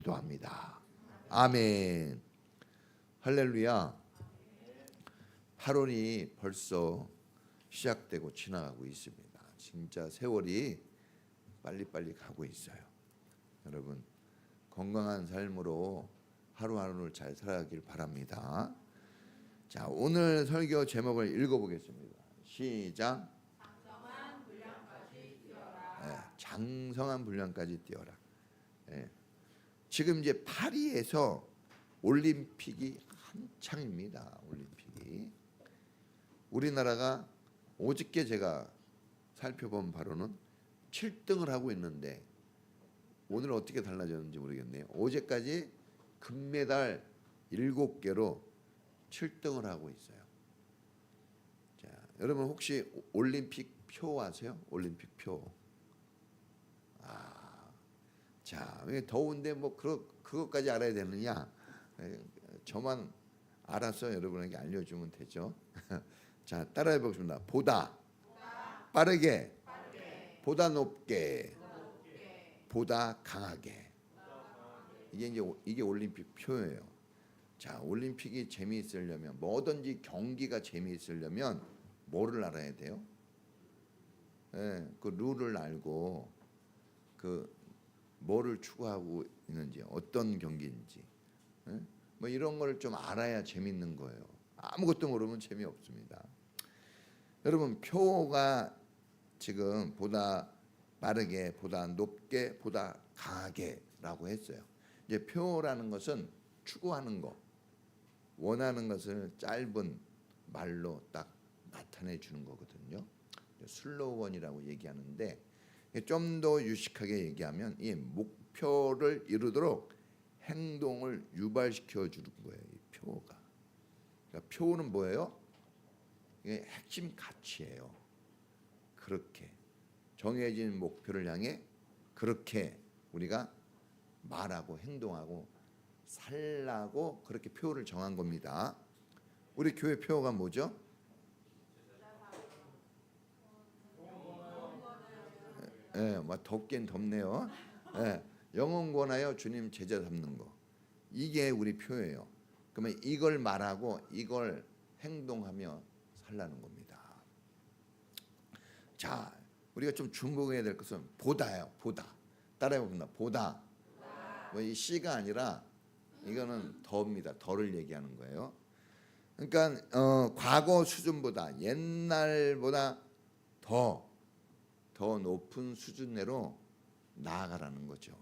기도합니다. 아멘. 할렐루야. 8월이 벌써 시작되고 지나가고 있습니다. 진짜 세월이 빨리빨리 가고 있어요. 여러분 건강한 삶으로 하루하루를 잘 살아가길 바랍니다. 자, 오늘 설교 제목을 읽어보겠습니다. 시작. 장성한 분량까지 뛰어라. 네, 장성한 분량까지 뛰어라. 네. 지금 이제 파리에서 올림픽이 한창입니다. 올림픽이. 우리나라가 어저께 제가 살펴본 바로는 7등을 하고 있는데 오늘 어떻게 달라졌는지 모르겠네요. 어제까지 금메달 7개로 7등을 하고 있어요. 자, 여러분 혹시 올림픽 표 아세요? 올림픽 표. 자, 더운데 뭐 그것까지 알아야 되느냐? 저만 알아서 여러분에게 알려주면 되죠. 자, 따라해 보겠습니다. 보다 빠르게, 보다 높게, 보다 강하게. 이게 올림픽 표예요. 자, 올림픽이 재미있으려면 뭐든지 경기가 재미있으려면 뭐를 알아야 돼요? 그 룰을 알고 그 뭐를 추구하고 있는지, 어떤 경기인지, 뭐 이런 걸 좀 알아야 재밌는 거예요. 아무것도 모르면 재미없습니다. 여러분 표가 지금 보다 빠르게, 보다 높게, 보다 강하게라고 했어요. 이제 표라는 것은 추구하는 거, 원하는 것을 짧은 말로 딱 나타내 주는 거거든요. 슬로건이라고 얘기하는데 좀 더 유식하게 얘기하면 이 목표를 이루도록 행동을 유발시켜 주는 거예요. 이 표가. 그러니까 표는 뭐예요? 이게 핵심 가치예요. 그렇게 정해진 목표를 향해 그렇게 우리가 말하고 행동하고 살라고 그렇게 표를 정한 겁니다. 우리 교회 표가 뭐죠? 뭐 덥긴 덥네요. 영혼 권하여 주님 제자 삼는 거. 이게 우리 표예요. 그러면 이걸 말하고 이걸 행동하며 살라는 겁니다. 자, 우리가 좀 주목해야 될 것은 보다예요. 보다. 따라해 봅니다. 보다. 뭐 이 시가 아니라 이거는 더입니다. 더를 얘기하는 거예요. 그러니까 과거 수준보다 옛날보다 더 높은 수준 내로 나아가라는 거죠.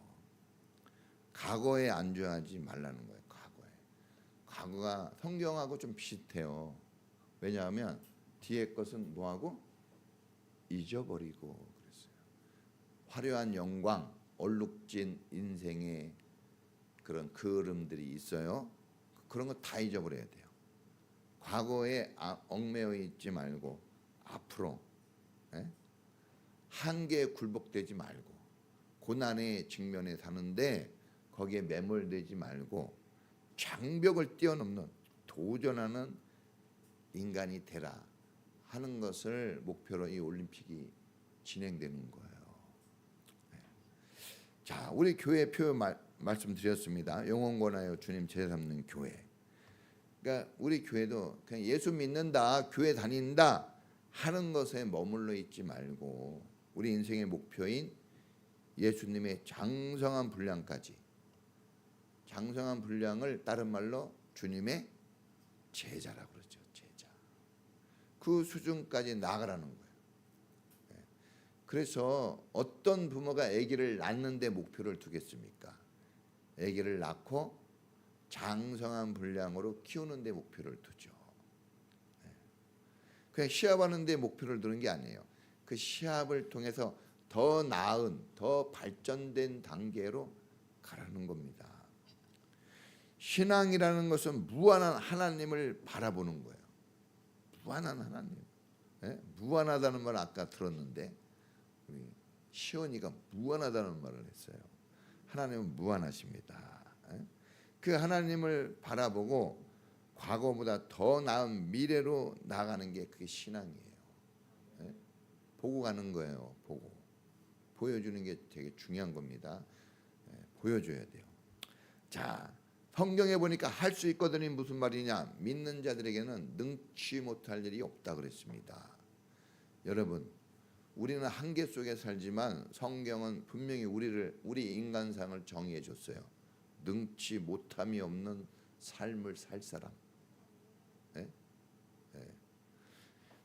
과거에 안주하지 말라는 거예요. 과거가 성경하고 좀 비슷해요. 왜냐하면 뒤에 것은 뭐하고 잊어버리고 그랬어요. 화려한 영광, 얼룩진 인생의 그런 그을음들이 있어요. 그런 거 다 잊어버려야 돼요. 과거에 얽매여 있지 말고 앞으로 한계에 굴복되지 말고 고난의 직면에 사는데 거기에 매몰되지 말고 장벽을 뛰어넘는 도전하는 인간이 되라 하는 것을 목표로 이 올림픽이 진행되는 거예요. 자, 우리 교회 표 말씀드렸습니다. 영혼 권하여 주님 제자 삼는 교회. 그러니까 우리 교회도 그냥 예수 믿는다, 교회 다닌다 하는 것에 머물러 있지 말고 우리 인생의 목표인 예수님의 장성한 분량까지, 장성한 분량을 다른 말로 주님의 제자라고 그러죠. 제자. 그 수준까지 나아가라는 거예요. 그래서 어떤 부모가 아기를 낳는데 목표를 두겠습니까? 아기를 낳고 장성한 분량으로 키우는 데 목표를 두죠. 그냥 시합하는 데 목표를 두는 게 아니에요. 그 시합을 통해서 더 나은, 더 발전된 단계로 가라는 겁니다. 신앙이라는 것은 무한한 하나님을 바라보는 거예요. 무한한 하나님. 무한하다는 말 아까 들었는데 우리 시온이가 무한하다는 말을 했어요. 하나님은 무한하십니다. 그 하나님을 바라보고 과거보다 더 나은 미래로 나아가는 게 그게 신앙이에요. 보고 가는 거예요. 보고 보여주는 게 되게 중요한 겁니다. 보여줘야 돼요. 자, 성경에 보니까 할 수 있거든이 무슨 말이냐? 믿는 자들에게는 능치 못할 일이 없다 그랬습니다. 여러분, 우리는 한계 속에 살지만 성경은 분명히 우리 인간상을 정의해 줬어요. 능치 못함이 없는 삶을 살 사람. 예? 예.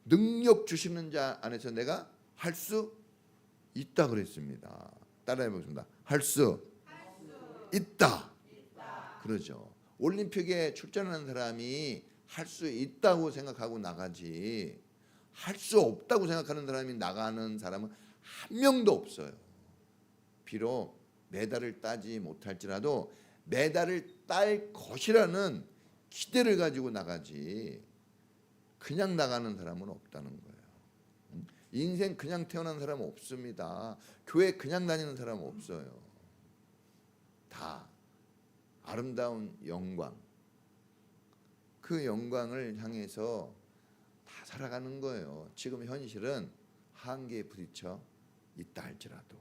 능력 주시는 자 안에서 내가 할 수 있다 그랬습니다. 따라해 보겠습니다. 할 수 있다. 그러죠. 올림픽에 출전하는 사람이 할 수 있다고 생각하고 나가지 할 수 없다고 생각하는 사람이 나가는 사람은 한 명도 없어요. 비록 메달을 따지 못할지라도 메달을 딸 것이라는 기대를 가지고 나가지 그냥 나가는 사람은 없다는 거예요. 인생 그냥 태어난 사람은 없습니다. 교회 그냥 다니는 사람은 없어요. 다 아름다운 영광, 그 영광을 향해서 다 살아가는 거예요. 지금 현실은 한계에 부딪혀 있다 할지라도.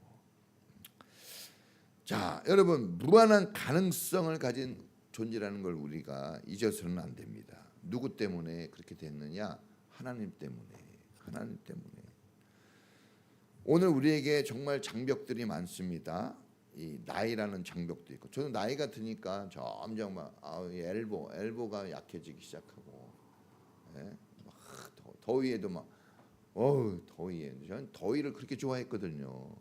자, 여러분, 무한한 가능성을 가진 존재라는 걸 우리가 잊어서는 안 됩니다. 누구 때문에 그렇게 됐느냐? 하나님 때문에. 하나님 때문에. 오늘 우리에게 정말 장벽들이 많습니다. 이 나이라는 장벽도 있고, 저는 나이가 드니까 점점 막 엘보가 약해지기 시작하고, 예? 막 더위에도 막 더위에 저는 더위를 그렇게 좋아했거든요.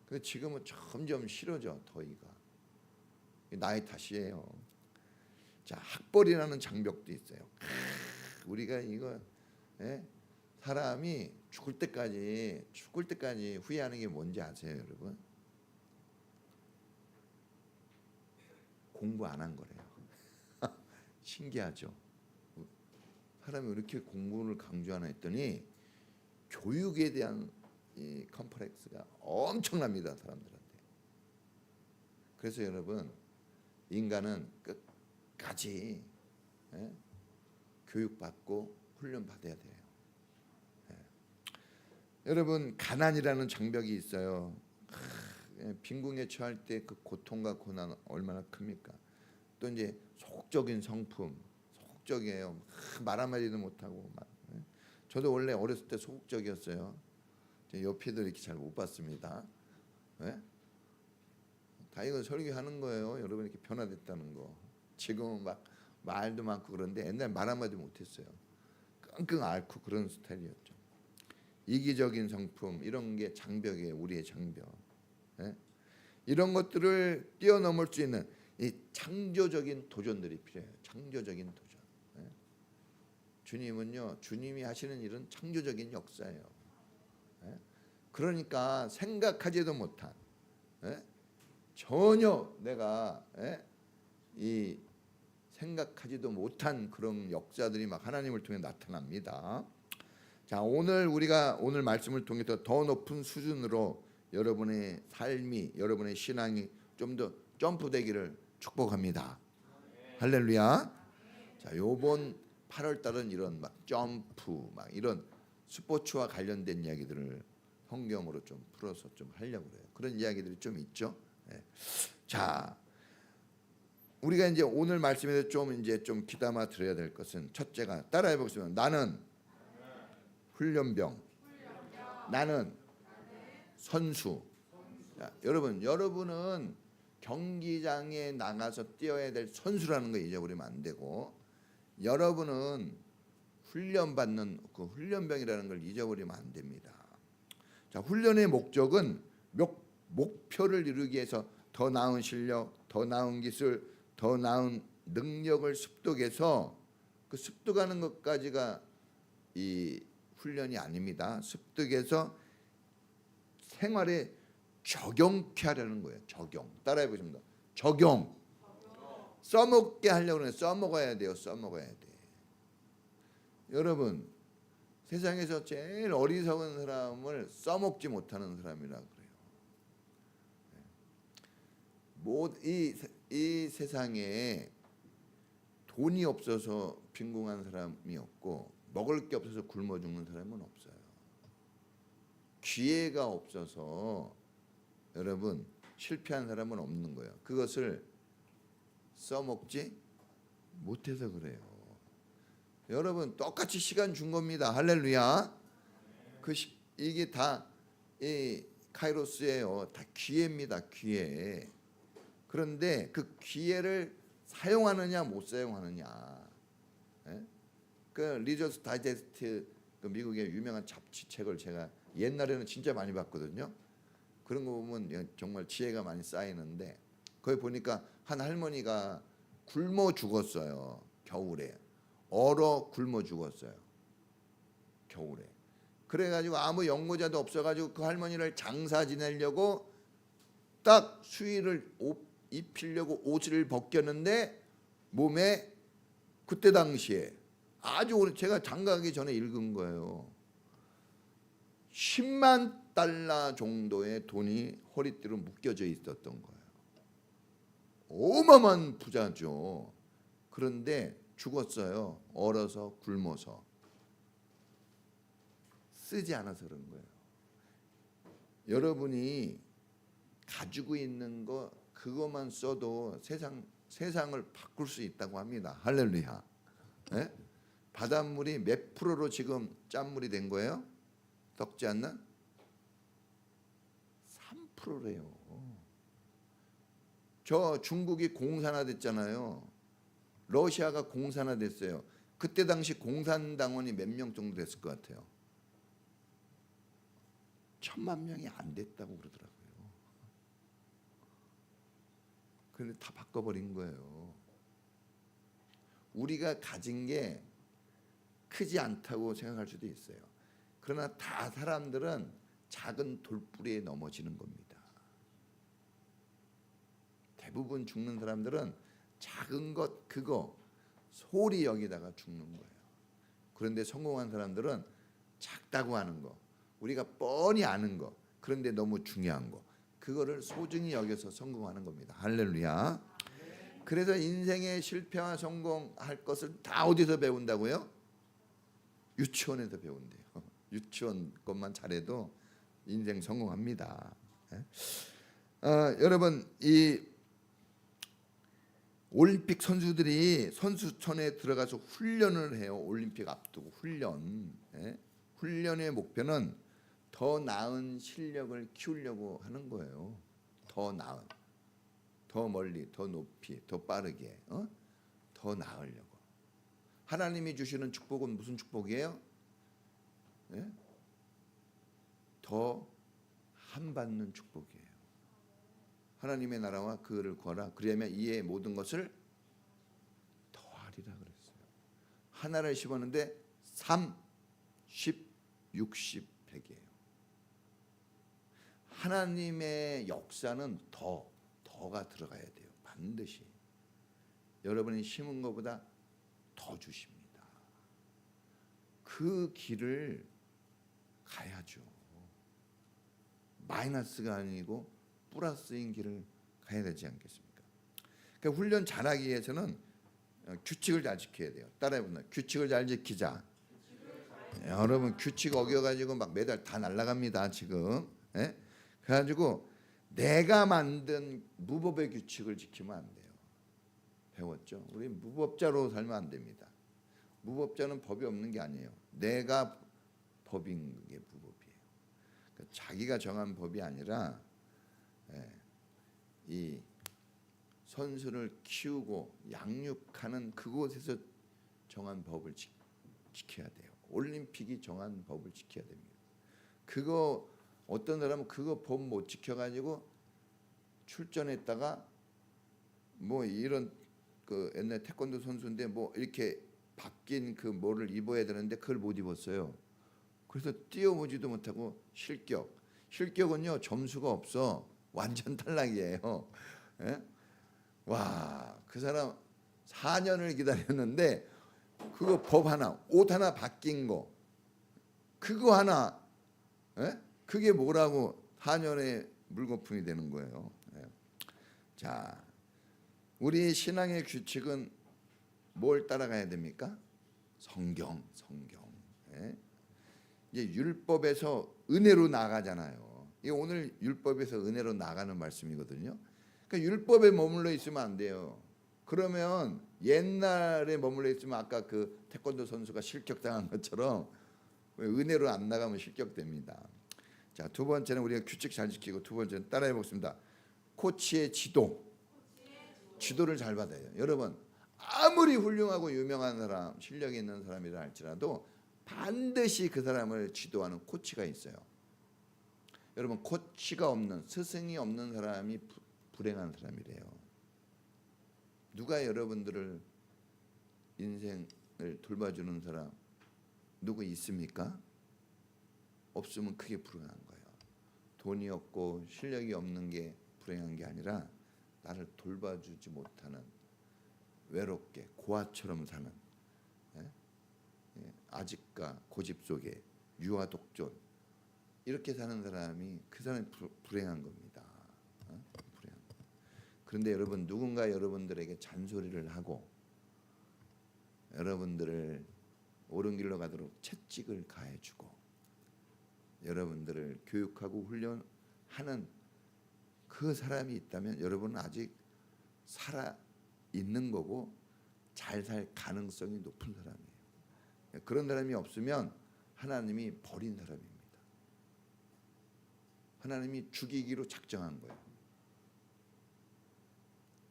근데 지금은 점점 싫어져 더위가. 나이 탓이에요. 자, 학벌이라는 장벽도 있어요. 우리가 이거 사람이 죽을 때까지 후회하는 게 뭔지 아세요, 여러분? 공부 안 한 거래요. 신기하죠? 사람이 왜 이렇게 공부를 강조하나 했더니 교육에 대한 이 컴플렉스가 엄청납니다, 사람들한테. 그래서 여러분, 인간은 끝까지 교육받고 훈련받아야 돼요. 여러분, 가난이라는 장벽이 있어요. 빈궁에 처할 때 그 고통과 고난 얼마나 큽니까? 또 이제 소극적인 성품, 소극적이에요. 말 한마디도 못하고 막. 저도 원래 어렸을 때 소극적이었어요. 옆에도 이렇게 잘 못 봤습니다. 다 이거 설교하는 거예요. 여러분 이렇게 변화됐다는 거. 지금은 막 말도 많고 그런데 옛날 말 한마디 못했어요. 끙끙 앓고 그런 스타일이었죠. 이기적인 성품 이런 게 장벽이에요. 우리의 장벽. 이런 것들을 뛰어넘을 수 있는 이 창조적인 도전들이 필요해요. 창조적인 도전. 주님은요, 주님이 하시는 일은 창조적인 역사예요. 그러니까 생각하지도 못한, 전혀 내가 이 생각하지도 못한 그런 역사들이 막 하나님을 통해 나타납니다. 자, 오늘 말씀을 통해서 더 높은 수준으로 여러분의 삶이, 여러분의 신앙이 좀 더 점프되기를 축복합니다. 할렐루야. 자, 요번 8월 달은 이런 막 점프, 막 이런 스포츠와 관련된 이야기들을 성경으로 좀 풀어서 좀 하려고 그래요. 그런 이야기들이 좀 있죠. 자, 우리가 이제 오늘 말씀에서 좀 귀담아 들어야 될 것은 첫째가 따라해 보겠습니다. 나는 훈련병, 나는 선수. 자, 여러분은 경기장에 나가서 뛰어야 될 선수라는 거 잊어버리면 안 되고, 여러분은 훈련받는 그 훈련병이라는 걸 잊어버리면 안 됩니다. 자, 훈련의 목적은 목표를 이루기 위해서 더 나은 실력, 더 나은 기술, 더 나은 능력을 습득해서 그 습득하는 것까지가 이 훈련이 아닙니다. 습득해서 생활에 적용케 하려는 거예요. 적용. 따라해 보십니다. 적용. 써먹게 하려고 하는 써먹어야 돼요. 써먹어야 돼. 여러분, 세상에서 제일 어리석은 사람을 써먹지 못하는 사람이라 그래요. 이 세상에 돈이 없어서 빈궁한 사람이 없고 먹을 게 없어서 굶어 죽는 사람은 없어요. 기회가 없어서 여러분 실패한 사람은 없는 거예요. 그것을 써먹지 못해서 그래요. 여러분 똑같이 시간 준 겁니다. 할렐루야. 이게 다 이 카이로스예요. 다 기회입니다. 기회. 그런데 그 기회를 사용하느냐 못 사용하느냐. 예? 그 리저스 다이제스트, 그 미국의 유명한 잡지책을 제가 옛날에는 진짜 많이 봤거든요. 그런 거 보면 정말 지혜가 많이 쌓이는데, 거기 보니까 한 할머니가 굶어 죽었어요. 겨울에 얼어 굶어 죽었어요. 겨울에. 그래가지고 아무 연고자도 없어가지고 그 할머니를 장사 지내려고 딱 수의를 입히려고 옷을 벗겼는데, 몸에 그때 당시에 아주 오래, 제가 장가가기 전에 읽은 거예요. 10만 달러 정도의 돈이 허리띠로 묶여져 있었던 거예요. 어마어마한 부자죠. 그런데 죽었어요. 얼어서 굶어서. 쓰지 않아서 그런 거예요. 여러분이 가지고 있는 거 그것만 써도 세상을 바꿀 수 있다고 합니다. 할렐루야. 네? 바닷물이 몇 프로로 지금 짠물이 된 거예요? 썩지 않는 3%래요. 저 중국이 공산화됐잖아요. 러시아가 공산화됐어요. 그때 당시 공산당원이 몇 명 정도 됐을 것 같아요? 1000만 명이 안 됐다고 그러더라고요. 그런데 다 바꿔버린 거예요. 우리가 가진 게 크지 않다고 생각할 수도 있어요. 그러나 다 사람들은 작은 돌뿌리에 넘어지는 겁니다. 대부분 죽는 사람들은 작은 것 그거 소홀히 여기다가 죽는 거예요. 그런데 성공한 사람들은 작다고 하는 거, 우리가 뻔히 아는 거, 그런데 너무 중요한 거, 그거를 소중히 여겨서 성공하는 겁니다. 할렐루야. 그래서 인생의 실패와 성공할 것을 다 어디서 배운다고요? 유치원에서 배운대요. 유치원 것만 잘해도 인생 성공합니다. 여러분, 이 올림픽 선수들이 선수촌에 들어가서 훈련을 해요. 올림픽 앞두고 훈련. 훈련의 목표는 더 나은 실력을 키우려고 하는 거예요. 더 나은, 더 멀리, 더 높이, 더 빠르게, 더 나으려고. 하나님이 주시는 축복은 무슨 축복이에요? 더 함받는 축복이에요. 하나님의 나라와 그를 구하라. 그리하면 이의 모든 것을 더하리라 그랬어요. 하나를 심었는데 3, 10, 60, 100이에요. 하나님의 역사는 더가 들어가야 돼요. 반드시. 여러분이 심은 것보다 더 주십니다. 그 길을 가야죠. 마이너스가 아니고 플러스인 길을 가야 되지 않겠습니까? 그러니까 훈련 잘하기 위해서는 규칙을 잘 지켜야 돼요. 따라해보나 규칙을 잘 지키자. 여러분 규칙 어겨가지고 막 매달 다 날아갑니다 지금. 그래가지고 내가 만든 무법의 규칙을 지키면 안 돼요. 배웠죠? 우리 무법자로 살면 안 됩니다. 무법자는 법이 없는 게 아니에요. 내가 법인 게 무법이에요. 그러니까 자기가 정한 법이 아니라 이 선수를 키우고 양육하는 그곳에서 정한 법을 지켜야 돼요. 올림픽이 정한 법을 지켜야 됩니다. 그거 어떤 사람은 그거 법 못 지켜가지고 출전했다가 뭐 이런 그 옛날 태권도 선수인데 뭐 이렇게 바뀐 그 뭐를 입어야 되는데 그걸 못 입었어요. 그래서 뛰어보지도 못하고 실격. 실격은요 점수가 없어. 완전 탈락이에요. 와, 그 사람 4년을 기다렸는데 그거 법 하나, 옷 하나 바뀐 거, 그거 하나, 그게 뭐라고 4년의 물거품이 되는 거예요. 자, 우리 신앙의 규칙은 뭘 따라가야 됩니까? 성경. 이제 율법에서 은혜로 나가잖아요. 이 오늘 율법에서 은혜로 나가는 말씀이거든요. 그러니까 율법에 머물러 있으면 안 돼요. 그러면 옛날에 머물러 있으면 아까 그 태권도 선수가 실격당한 것처럼 은혜로 안 나가면 실격됩니다. 자, 두 번째는 우리가 규칙 잘 지키고, 두 번째는 따라해 보겠습니다. 코치의 지도를 잘 받아요. 여러분, 아무리 훌륭하고 유명한 사람, 실력이 있는 사람이라 할지라도 반드시 그 사람을 지도하는 코치가 있어요. 여러분, 코치가 없는, 스승이 없는 사람이 불행한 사람이래요. 누가 여러분들을 인생을 돌봐주는 사람 누구 있습니까? 없으면 크게 불행한 거예요. 돈이 없고 실력이 없는 게 불행한 게 아니라 나를 돌봐주지 못하는, 외롭게 고아처럼 사는, 아직과 고집 속에 유아 독존, 이렇게 사는 사람이, 그 사람이 불행한 겁니다. 불행한. 그런데 여러분, 누군가 여러분들에게 잔소리를 하고 여러분들을 옳은 길로 가도록 채찍을 가해주고 여러분들을 교육하고 훈련하는 그 사람이 있다면 여러분은 아직 살아 있는 거고 잘 살 가능성이 높은 사람이에요. 그런 사람이 없으면 하나님이 버린 사람입니다. 하나님이 죽이기로 작정한 거예요.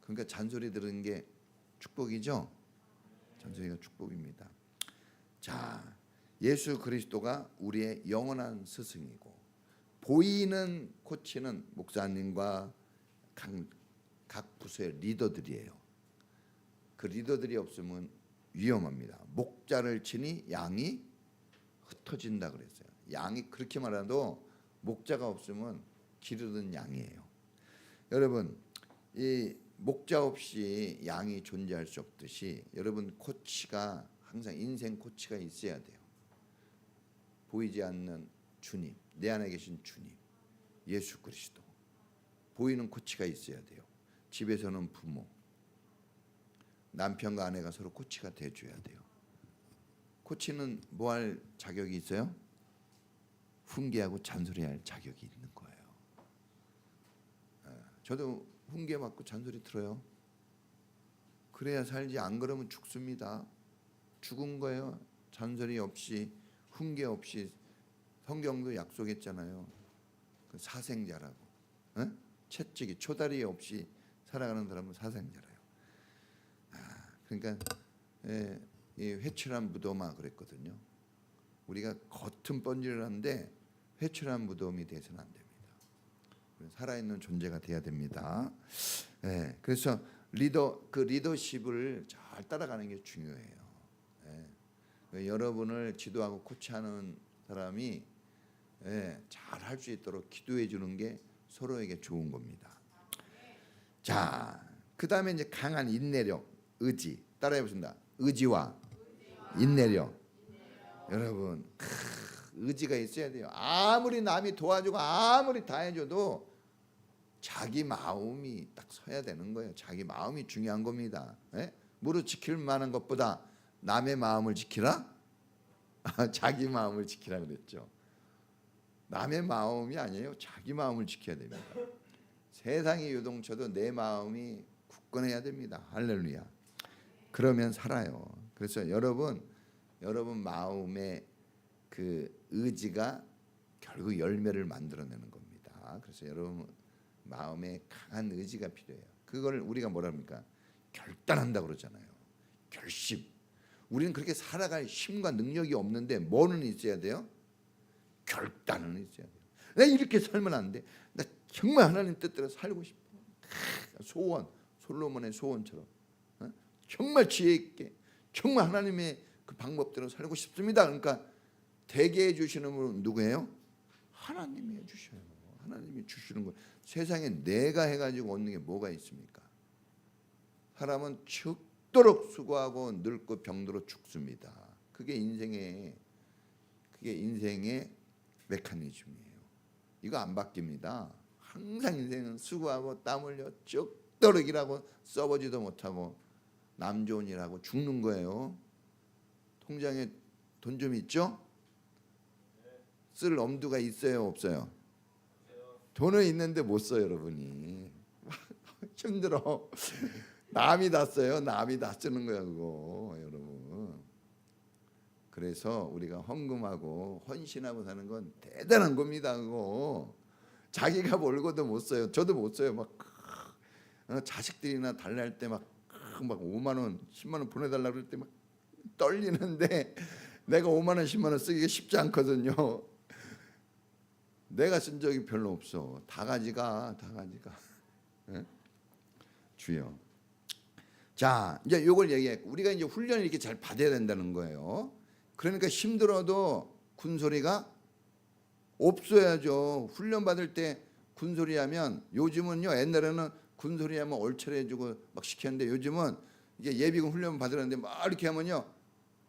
그러니까 잔소리 들은 게 축복이죠. 잔소리가 축복입니다. 자, 예수 그리스도가 우리의 영원한 스승이고, 보이는 코치는 목사님과 각 부서의 리더들이에요. 그 리더들이 없으면 위험합니다. 목자를 치니 양이 흩어진다 그랬어요. 양이 그렇게 말해도 목자가 없으면 기르는 양이에요. 여러분, 이 목자 없이 양이 존재할 수 없듯이 여러분, 코치가 항상 인생 코치가 있어야 돼요. 보이지 않는 주님, 내 안에 계신 주님, 예수 그리스도, 보이는 코치가 있어야 돼요. 집에서는 부모, 남편과 아내가 서로 코치가 돼줘야 돼요. 코치는 뭐 할 자격이 있어요? 훈계하고 잔소리할 자격이 있는 거예요. 저도 훈계 맞고 잔소리 들어요. 그래야 살지, 안 그러면 죽습니다. 죽은 거예요. 잔소리 없이, 훈계 없이. 성경도 약속했잖아요. 그 사생자라고. 채찍이, 초다리 없이 살아가는 사람은 사생자래요. 그러니까 이 회칠한 무덤아 그랬거든요. 우리가 겉은 번지르는데 회칠한 무덤이 돼서는 안 됩니다. 살아있는 존재가 돼야 됩니다. 그래서 그 리더십을 잘 따라가는 게 중요해요. 여러분을 지도하고 코치하는 사람이 잘 할 수 있도록 기도해 주는 게 서로에게 좋은 겁니다. 자, 그 다음에 이제 강한 인내력, 의지. 따라해 보겠습니다. 의지와 인내력. 여러분, 의지가 있어야 돼요. 아무리 남이 도와주고 아무리 다 해줘도 자기 마음이 딱 서야 되는 거예요. 자기 마음이 중요한 겁니다. 무릇 지킬 만한 것보다 남의 마음을 지키라? 자기 마음을 지키라 그랬죠. 남의 마음이 아니에요. 자기 마음을 지켜야 됩니다. 세상이 요동쳐도 내 마음이 굳건해야 됩니다. 할렐루야. 그러면 살아요. 그래서 여러분 마음의 그 의지가 결국 열매를 만들어내는 겁니다. 그래서 여러분 마음에 강한 의지가 필요해요. 그걸 우리가 뭐라 합니까? 결단한다 그러잖아요. 결심. 우리는 그렇게 살아갈 힘과 능력이 없는데 뭐는 있어야 돼요? 결단은 있어야 돼요. 내가 이렇게 살면 안 돼. 나 정말 하나님 뜻대로 살고 싶어. 소원, 솔로몬의 소원처럼 정말 지혜 있게, 정말 하나님의 그 방법대로 살고 싶습니다. 그러니까 되게 해주시는 분은 누구예요? 하나님이 해주셔요. 하나님이 주시는 거예요. 세상에 내가 해가지고 얻는 게 뭐가 있습니까? 사람은 죽도록 수고하고 늙고 병들어 죽습니다. 그게 인생의 메커니즘이에요. 이거 안 바뀝니다. 항상 인생은 수고하고 땀 흘려 죽도록 일하고 써보지도 못하고 남 좋은 일하고 죽는 거예요. 통장에 돈 좀 있죠? 쓸 엄두가 있어요, 없어요? 돈은 있는데 못 써요, 여러분이. 힘들어. 남이 다 써요. 남이 다 쓰는 거야 그거 여러분. 그래서 우리가 헌금하고 헌신하고 사는 건 대단한 겁니다 그거. 자기가 벌고도 못 써요. 저도 못 써요. 막 자식들이나 달랄 때 막 5만 원, 10만 원 보내달라 그럴 때 막 떨리는데 내가 5만 원, 10만 원 쓰기가 쉽지 않거든요. 내가 쓴 적이 별로 없어. 다 가지가. 네? 주여. 자, 이제 요걸 얘기했고 우리가 이제 훈련을 이렇게 잘 받아야 된다는 거예요. 그러니까 힘들어도 군소리가 없어야죠. 훈련 받을 때 군소리 하면 요즘은요. 옛날에는 군소리 하면 얼차려주고 막 시켰는데 요즘은 이게 예비군 훈련 받으라는데 막 이렇게 하면요.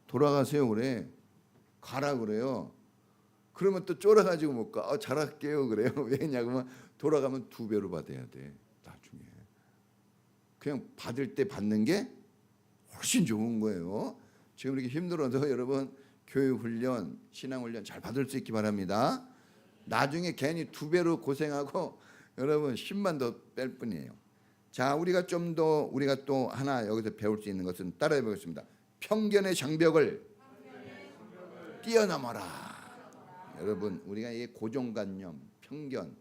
돌아가세요 그래. 가라 그래요. 그러면 또 쫄아가지고 못 가. 잘할게요 그래요. 왜냐면 돌아가면 2배로 받아야 돼. 나중에. 그냥 받을 때 받는 게 훨씬 좋은 거예요. 지금 이렇게 힘들어도 여러분 교육훈련, 신앙훈련 잘 받을 수 있기 바랍니다. 나중에 괜히 2배로 고생하고 여러분 10만 더 뺄 뿐이에요. 자, 우리가 또 하나 여기서 배울 수 있는 것은 따라해 보겠습니다. 편견의 장벽을 뛰어넘어라. 여러분 우리가 이 고정관념, 편견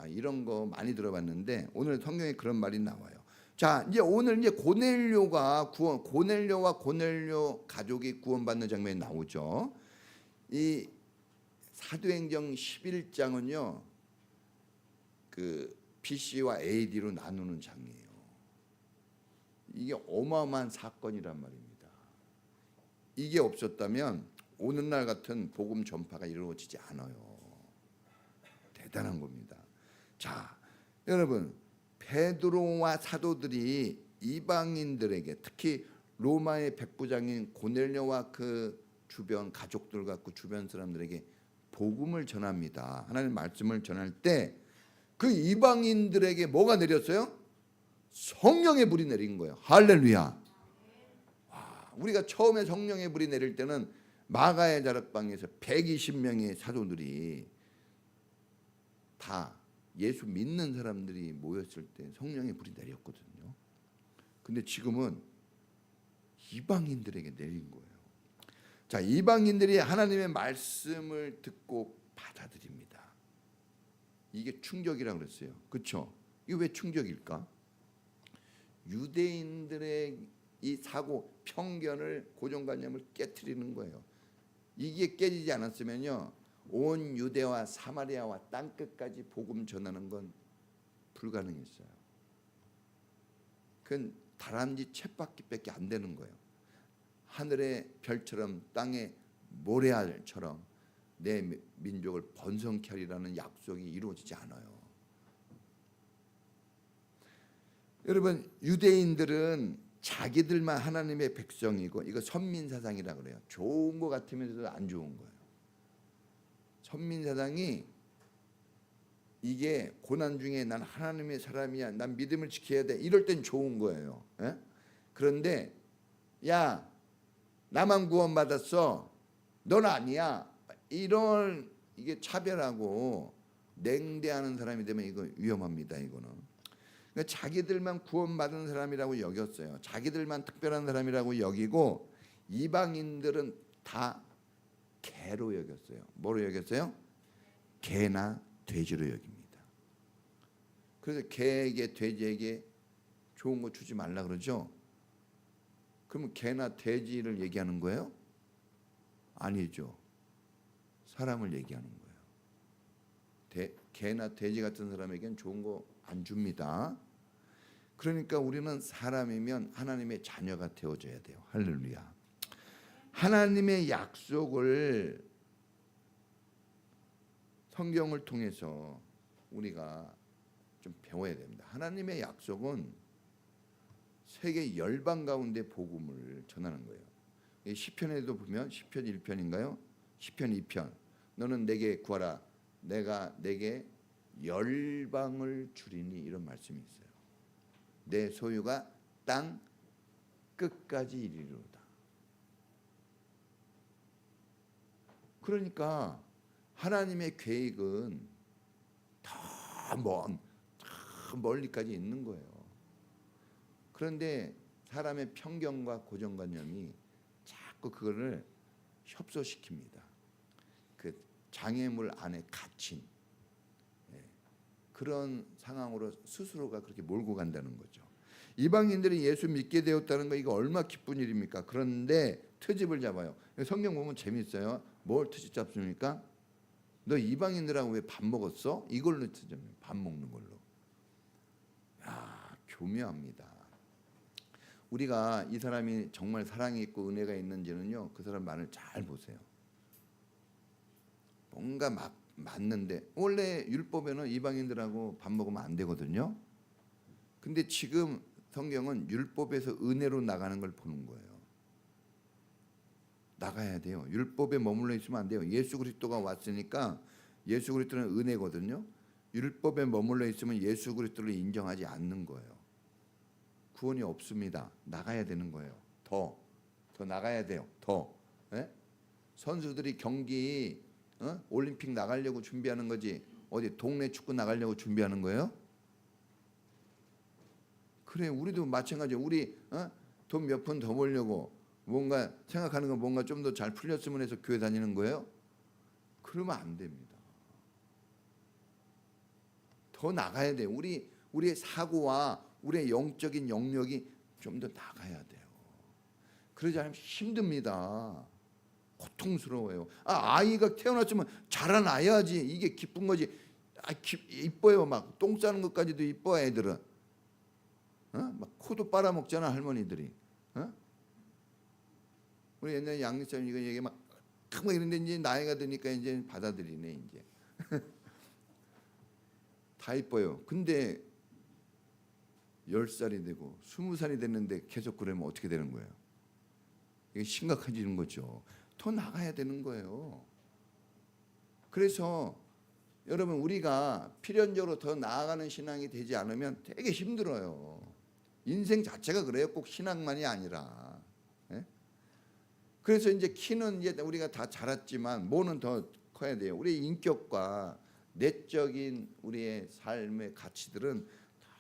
이런 거 많이 들어봤는데 오늘 성경에 그런 말이 나와요. 자, 이제 오늘 이제 고넬료와 고넬료 가족이 구원받는 장면이 나오죠. 이 사도행전 11장은요. 그 BC와 AD로 나누는 장이에요. 이게 어마어마한 사건이란 말입니다. 이게 없었다면 오늘날 같은 복음 전파가 이루어지지 않아요. 대단한 겁니다. 자, 여러분 베드로와 사도들이 이방인들에게 특히 로마의 백부장인 고넬료와 그 주변 가족들과 그 주변 사람들에게 복음을 전합니다. 하나님의 말씀을 전할 때 그 이방인들에게 뭐가 내렸어요? 성령의 불이 내린 거예요. 할렐루야. 와, 우리가 처음에 성령의 불이 내릴 때는 마가의 자락방에서 120명의 사도들이 다 예수 믿는 사람들이 모였을 때 성령의 불이 내렸거든요. 근데 지금은 이방인들에게 내린 거예요. 자, 이방인들이 하나님의 말씀을 듣고 받아들입니다. 이게 충격이라고 그랬어요. 그렇죠? 이게 왜 충격일까? 유대인들의 이 사고, 편견을, 고정관념을 깨트리는 거예요. 이게 깨지지 않았으면요, 온 유대와 사마리아와 땅끝까지 복음 전하는 건 불가능했어요. 그건 다람쥐 쳇바퀴밖에 안 되는 거예요. 하늘의 별처럼 땅의 모래알처럼 내 민족을 번성케 하리라는 약속이 이루어지지 않아요. 여러분 유대인들은 자기들만 하나님의 백성이고 이거 선민사상이라고 그래요. 좋은 거 같으면서도 안 좋은 거예요. 선민사상이 이게 고난 중에 난 하나님의 사람이야, 난 믿음을 지켜야 돼, 이럴 땐 좋은 거예요. 에? 그런데 야 나만 구원받았어, 넌 아니야, 이런 이게 차별하고 냉대하는 사람이 되면 이거 위험합니다. 이거는 그러니까 자기들만 구원받은 사람이라고 여겼어요. 자기들만 특별한 사람이라고 여기고 이방인들은 다 개로 여겼어요. 뭐로 여겼어요? 개나 돼지로 여깁니다. 그래서 개에게 돼지에게 좋은 거 주지 말라 그러죠. 그러면 개나 돼지를 얘기하는 거예요? 아니죠. 사람을 얘기하는 거예요. 개나 돼지 같은 사람에게는 좋은 거 안 줍니다. 그러니까 우리는 사람이면 하나님의 자녀가 되어줘야 돼요. 할렐루야. 하나님의 약속을 성경을 통해서 우리가 좀 배워야 됩니다. 하나님의 약속은 세계 열방 가운데 복음을 전하는 거예요. 시편에도 보면 시편 1편인가요? 시편 2편. 너는 내게 구하라. 내가 내게 열방을 주리니, 이런 말씀이 있어요. 내 소유가 땅 끝까지 이르리로다. 그러니까 하나님의 계획은 더 멀리까지 있는 거예요. 그런데 사람의 편견과 고정관념이 자꾸 그거를 협소시킵니다. 그 장애물 안에 갇힌 그런 상황으로 스스로가 그렇게 몰고 간다는 거죠. 이방인들이 예수 믿게 되었다는 거 이거 얼마나 기쁜 일입니까? 그런데 트집을 잡아요. 성경 보면 재밌어요. 뭘 트집 잡습니까? 너 이방인들하고 왜 밥 먹었어? 이걸로 트집, 밥 먹는 걸로. 야, 교묘합니다. 우리가 이 사람이 정말 사랑이 있고 은혜가 있는지는요, 그 사람 말을 잘 보세요. 뭔가 맞는데 원래 율법에는 이방인들하고 밥 먹으면 안 되거든요. 근데 지금 성경은 율법에서 은혜로 나가는 걸 보는 거예요. 나가야 돼요. 율법에 머물러 있으면 안 돼요. 예수 그리스도가 왔으니까 예수 그리스도는 은혜거든요. 율법에 머물러 있으면 예수 그리스도를 인정하지 않는 거예요. 구원이 없습니다. 나가야 되는 거예요. 더 나가야 돼요. 더. 예? 선수들이 경기 올림픽 나가려고 준비하는 거지 어디 동네 축구 나가려고 준비하는 거예요? 그래, 우리도 마찬가지예요. 우리 돈 몇 푼 더 벌려고 뭔가 생각하는 건 뭔가 좀 더 잘 풀렸으면 해서 교회 다니는 거예요? 그러면 안 됩니다. 더 나가야 돼요. 우리의 사고와 우리의 영적인 영역이 좀 더 나가야 돼요. 그러지 않으면 힘듭니다. 고통스러워요. 아이가 태어났으면 자라나야지 이게 기쁜 거지. 이뻐요. 막 똥 싸는 것까지도 이뻐 애들은. 막 코도 빨아먹잖아 할머니들이. 우리 옛날에 양리사님 이거 얘기 막 이런데 이제 나이가 드니까 이제 받아들이네 이제. 다 이뻐요. 근데 10살이 되고 20살이 됐는데 계속 그러면 어떻게 되는 거예요? 이게 심각해지는 거죠. 더 나가야 되는 거예요. 그래서 여러분 우리가 필연적으로 더 나아가는 신앙이 되지 않으면 되게 힘들어요. 인생 자체가 그래요. 꼭 신앙만이 아니라. 예? 그래서 이제 키는 이제 우리가 다 자랐지만 뭐는 더 커야 돼요. 우리의 인격과 내적인 우리의 삶의 가치들은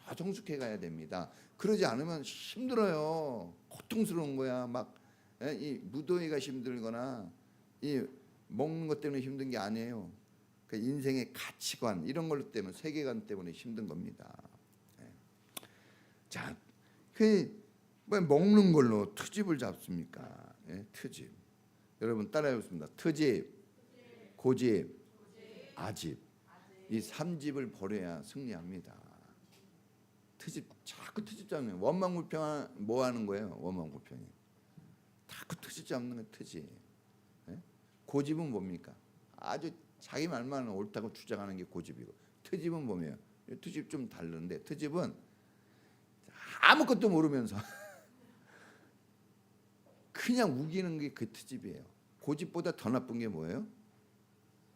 다 성숙해 가야 됩니다. 그러지 않으면 힘들어요. 고통스러운 거야. 막 이 무더위가 힘들거나 이 먹는 것 때문에 힘든 게 아니에요. 그 인생의 가치관 이런 걸로 때문에 세계관 때문에 힘든 겁니다. 자, 그 먹는 걸로 트집을 잡습니까? 트집. 여러분 따라해보겠습니다. 트집, 고집, 아집. 이 3집을 버려야 승리합니다. 트집 자꾸 트집 잡는 거예요. 원망불평 뭐 하는 거예요? 원망불평이. 자꾸 트집 잡는 건 트집. 고집은 뭡니까? 아주 자기 말만 옳다고 주장하는 게 고집이고 트집은 뭐예요? 트집 좀 다른데 트집은 아무것도 모르면서 그냥 우기는 게 그 트집이에요. 고집보다 더 나쁜 게 뭐예요?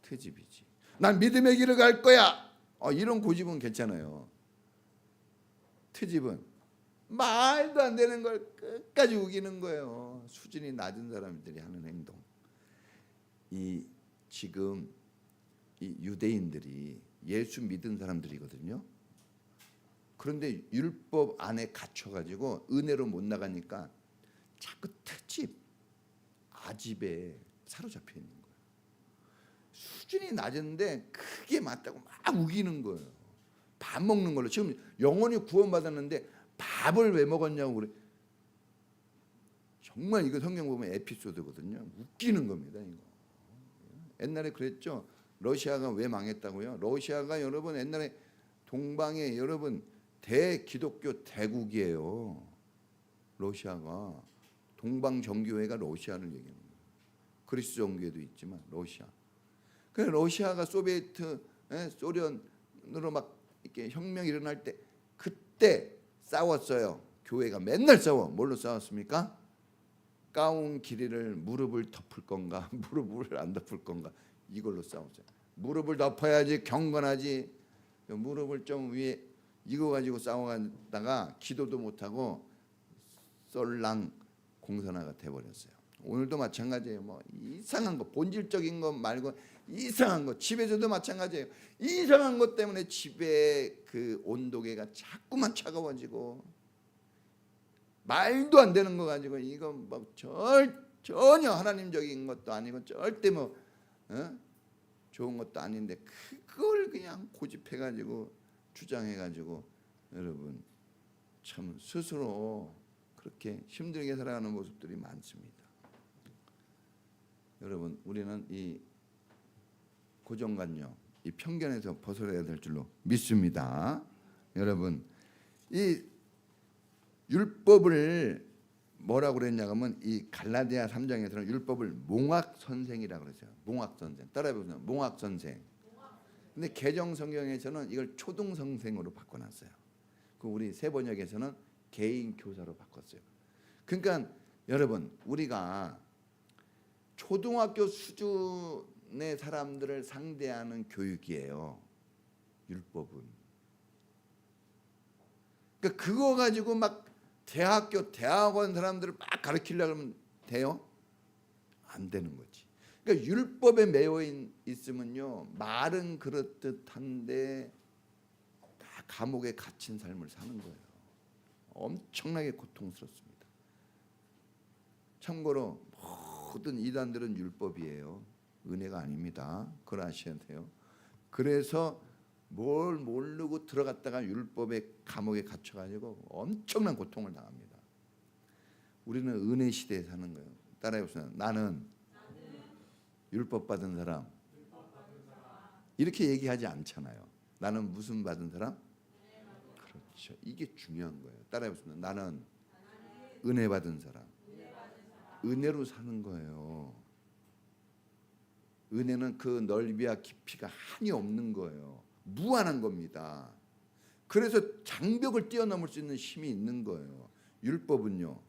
트집이지. 난 믿음의 길을 갈 거야. 이런 고집은 괜찮아요. 트집은 말도 안 되는 걸 끝까지 우기는 거예요. 수준이 낮은 사람들이 하는 행동. 지금 이 유대인들이 예수 믿은 사람들이거든요. 그런데 율법 안에 갇혀가지고 은혜로 못 나가니까 자꾸 트집, 아집에 사로잡혀 있는 거예요. 수준이 낮은데 그게 맞다고 막 우기는 거예요. 밥 먹는 걸로 지금 영원히 구원받았는데 밥을 왜 먹었냐고 그래. 정말 이거 성경 보면 에피소드거든요. 웃기는 겁니다. 이거. 옛날에 그랬죠. 러시아가 왜 망했다고요? 러시아가 여러분 옛날에 동방에 여러분 대기독교 대국이에요. 러시아가 동방 정교회가 러시아를 얘기하는 거예요. 그리스 정교회도 있지만 러시아. 그래서 러시아가 소비에트 소련으로 막 이렇게 혁명이 일어날 때 그때 싸웠어요. 교회가 맨날 싸워. 뭘로 싸웠습니까? 가운 길이를 무릎을 덮을 건가 무릎을 안 덮을 건가 이걸로 싸웠어요. 무릎을 덮어야지 경건하지. 무릎을 좀 위에 이거 가지고 싸워가다가 기도도 못하고 썰랑 공산화가 돼버렸어요. 오늘도 마찬가지예요. 뭐 이상한 거 본질적인 것 말고 이상한 거 집에서도 마찬가지예요. 이상한 것 때문에 집에 그 온도계가 자꾸만 차가워지고 말도 안 되는 거 가지고 이거 뭐 전혀 하나님적인 것도 아니고 절대 뭐 좋은 것도 아닌데 그걸 그냥 고집해 가지고 주장해 가지고 여러분 참 스스로 그렇게 힘들게 살아가는 모습들이 많습니다. 여러분 우리는 이 고정관념, 이 편견에서 벗어나야 될 줄로 믿습니다. 여러분 이 율법을 뭐라고 그랬냐 하면 이 갈라디아 3장에서는 율법을 몽학 선생이라고 그랬어요. 몽학 선생. 따라해 보세요. 몽학 선생. 근데 개정 성경에서는 이걸 초등 선생으로 바꿔놨어요. 그 우리 새 번역에서는 개인 교사로 바꿨어요. 그러니까 여러분 우리가 초등학교 수준의 사람들을 상대하는 교육이에요. 율법은. 그러니까 그거 가지고 막 대학원 사람들을 막 가르치려고 하면 돼요? 안 되는 거지. 그러니까 율법에 매여 있으면요 말은 그렇듯한데 다 감옥에 갇힌 삶을 사는 거예요. 엄청나게 고통스럽습니다. 참고로 모든 이단들은 율법이에요. 은혜가 아닙니다. 그걸 아셔야 돼요. 그래서 뭘 모르고 들어갔다가 율법의 감옥에 갇혀가지고 엄청난 고통을 당합니다. 우리는 은혜 시대에 사는 거예요. 따라해보세요. 나는 율법 받은 사람. 이렇게 얘기하지 않잖아요. 나는 무슨 받은 사람? 그렇죠. 이게 중요한 거예요. 따라해보세요. 나는 은혜 받은 사람. 은혜로 사는 거예요. 은혜는 그 넓이와 깊이가 한이 없는 거예요. 무한한 겁니다. 그래서 장벽을 뛰어넘을 수 있는 힘이 있는 거예요. 율법은요.